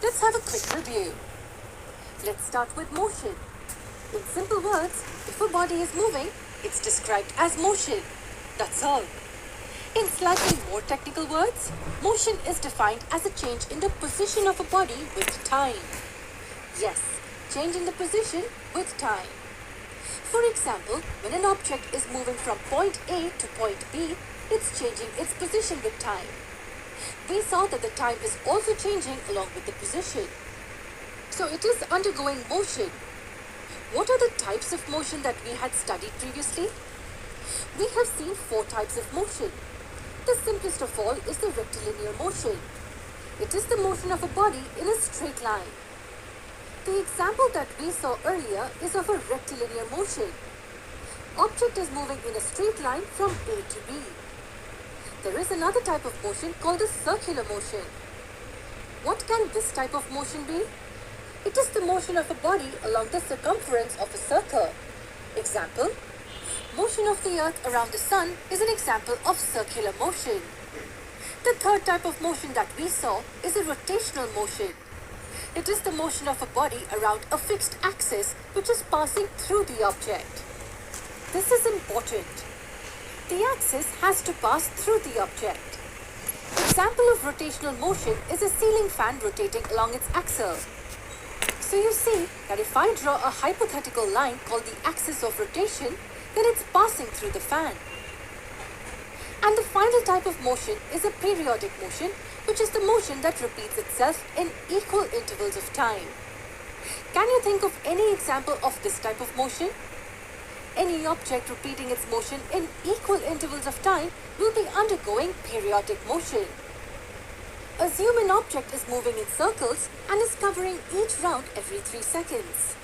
Let's have a quick review. Let's start with motion. In simple words, if a body is moving, it's described as motion. That's all. In slightly more technical words, motion is defined as a change in the position of a body with time. Yes, change in the position with time. For example, when an object is moving from point A to point B, it's changing its position with time. We saw that the time is also changing along with the position. So it is undergoing motion. What are the types of motion that we had studied previously? We have seen 4 types of motion. The simplest of all is the rectilinear motion. It is the motion of a body in a straight line. The example that we saw earlier is of a rectilinear motion. Object is moving in a straight line from A to B. There is another type of motion called the circular motion. What can this type of motion be? It is the motion of a body along the circumference of a circle. Example, motion of the earth around the sun is an example of circular motion. The third type of motion that we saw is a rotational motion. It is the motion of a body around a fixed axis which is passing through the object. This is important. The axis has to pass through the object. Example of rotational motion is a ceiling fan rotating along its axle. So you see that if I draw a hypothetical line called the axis of rotation, then it's passing through the fan. And the final type of motion is a periodic motion, which is the motion that repeats itself in equal intervals of time. Can you think of any example of this type of motion? Any object repeating its motion in equal intervals of time will be undergoing periodic motion. Assume an object is moving in circles and is covering each round every 3 seconds.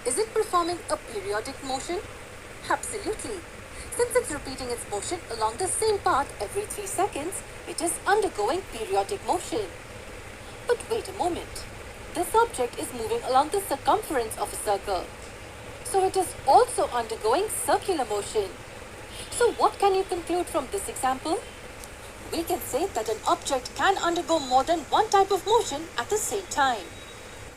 Is it performing a periodic motion? Absolutely. Since it's repeating its motion along the same path every 3 seconds, it is undergoing periodic motion. But wait a moment. This object is moving along the circumference of a circle. So it is also undergoing circular motion. So what can you conclude from this example? We can say that an object can undergo more than one type of motion at the same time.